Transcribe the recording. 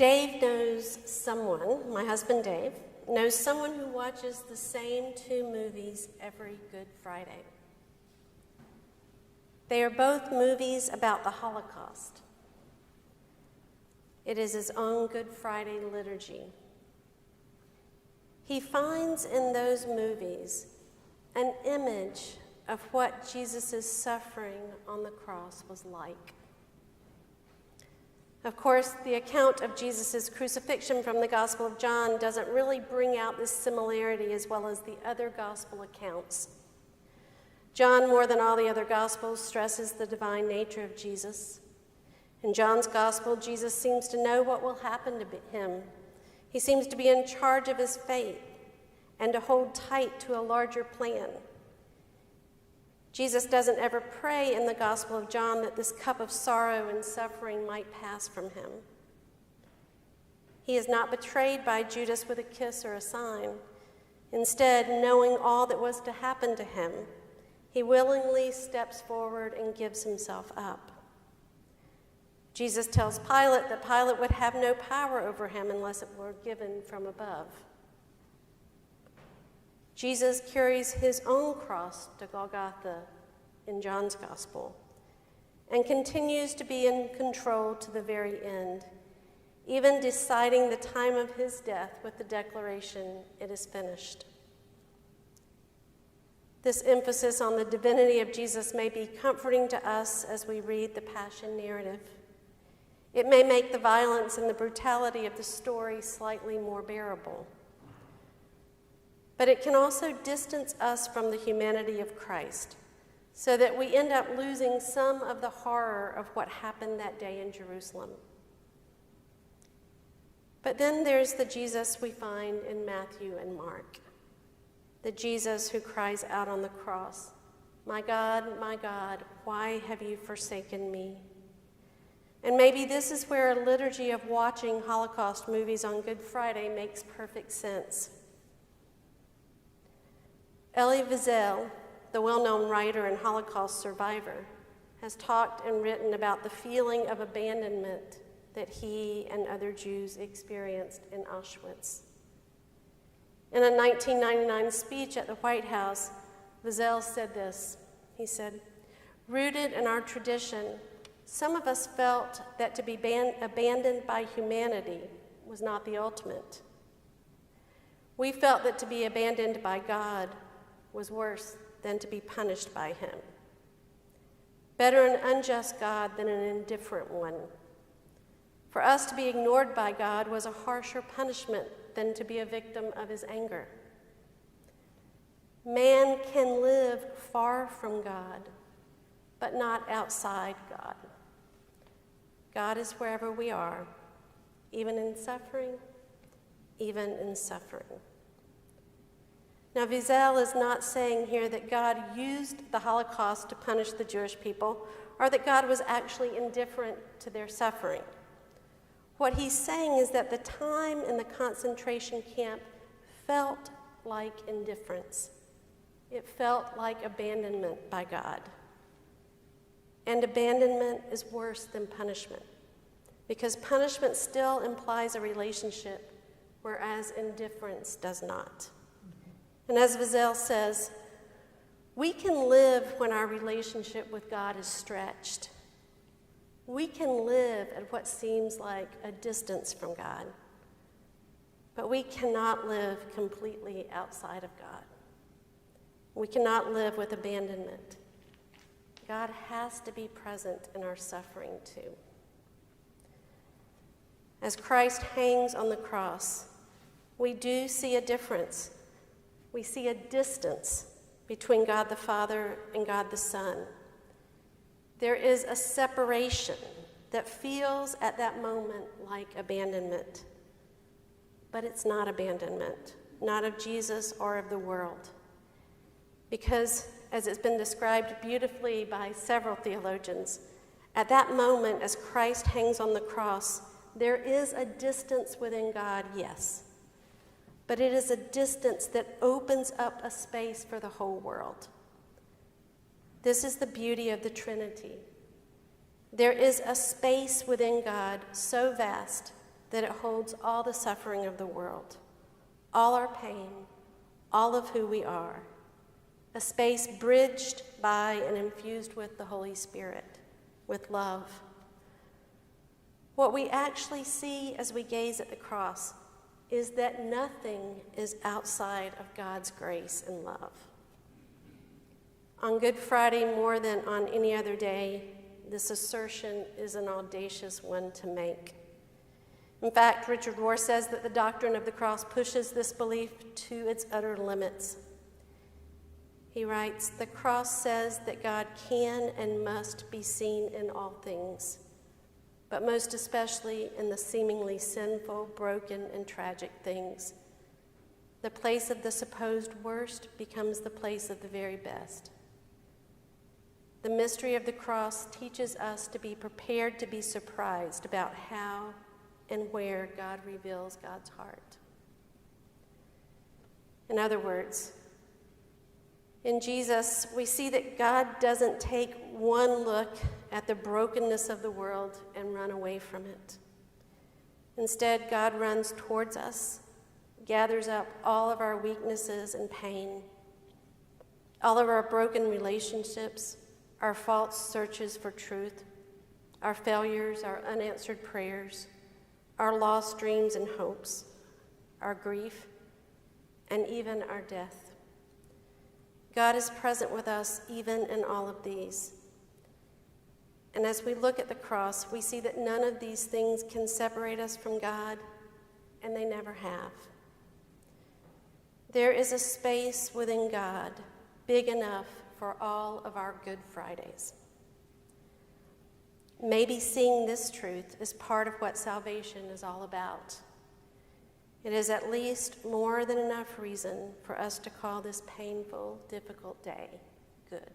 Dave knows someone, my husband Dave, knows someone who watches the same two movies every Good Friday. They are both movies about the Holocaust. It is his own Good Friday liturgy. He finds in those movies an image of what Jesus' suffering on the cross was like. Of course, the account of Jesus' crucifixion from the Gospel of John doesn't really bring out this similarity as well as the other gospel accounts. John, more than all the other gospels, stresses the divine nature of Jesus. In John's gospel, Jesus seems to know what will happen to him. He seems to be in charge of his fate and to hold tight to a larger plan. Jesus doesn't ever pray in the Gospel of John that this cup of sorrow and suffering might pass from him. He is not betrayed by Judas with a kiss or a sign. Instead, knowing all that was to happen to him, he willingly steps forward and gives himself up. Jesus tells Pilate that Pilate would have no power over him unless it were given from above. Jesus carries his own cross to Golgotha in John's gospel and continues to be in control to the very end, even deciding the time of his death with the declaration, "It is finished." This emphasis on the divinity of Jesus may be comforting to us as we read the Passion narrative. It may make the violence and the brutality of the story slightly more bearable. But it can also distance us from the humanity of Christ so that we end up losing some of the horror of what happened that day in Jerusalem. But then there's the Jesus we find in Matthew and Mark, the Jesus who cries out on the cross, my God, why have you forsaken me?" And maybe this is where a liturgy of watching Holocaust movies on Good Friday makes perfect sense. Elie Wiesel, the well-known writer and Holocaust survivor, has talked and written about the feeling of abandonment that he and other Jews experienced in Auschwitz. In a 1999 speech at the White House, Wiesel said this. He said, "Rooted in our tradition, some of us felt that to be abandoned by humanity was not the ultimate. We felt that to be abandoned by God was worse than to be punished by him. Better an unjust God than an indifferent one. For us to be ignored by God was a harsher punishment than to be a victim of his anger. Man can live far from God, but not outside God. God is wherever we are, even in suffering, even in suffering." Now, Wiesel is not saying here that God used the Holocaust to punish the Jewish people or that God was actually indifferent to their suffering. What he's saying is that the time in the concentration camp felt like indifference. It felt like abandonment by God. And abandonment is worse than punishment, because punishment still implies a relationship, whereas indifference does not. And as Wiesel says, we can live when our relationship with God is stretched. We can live at what seems like a distance from God, but we cannot live completely outside of God. We cannot live with abandonment. God has to be present in our suffering too. As Christ hangs on the cross, we do see a difference. We see a distance between God the Father and God the Son. There is a separation that feels at that moment like abandonment. But it's not abandonment, not of Jesus or of the world. Because, as it's been described beautifully by several theologians, at that moment, as Christ hangs on the cross, there is a distance within God, yes. But it is a distance that opens up a space for the whole world. This is the beauty of the Trinity. There is a space within God so vast that it holds all the suffering of the world, all our pain, all of who we are, a space bridged by and infused with the Holy Spirit, with love. What we actually see as we gaze at the cross is that nothing is outside of God's grace and love. On Good Friday, more than on any other day, this assertion is an audacious one to make. In fact, Richard Rohr says that the doctrine of the cross pushes this belief to its utter limits. He writes, "The cross says that God can and must be seen in all things, but most especially in the seemingly sinful, broken, and tragic things. The place of the supposed worst becomes the place of the very best. The mystery of the cross teaches us to be prepared to be surprised about how and where God reveals God's heart." In other words, in Jesus, we see that God doesn't take one look at the brokenness of the world and run away from it. Instead, God runs towards us, gathers up all of our weaknesses and pain, all of our broken relationships, our false searches for truth, our failures, our unanswered prayers, our lost dreams and hopes, our grief, and even our death. God is present with us even in all of these. And as we look at the cross, we see that none of these things can separate us from God, and they never have. There is a space within God big enough for all of our Good Fridays. Maybe seeing this truth is part of what salvation is all about. It is at least more than enough reason for us to call this painful, difficult day good.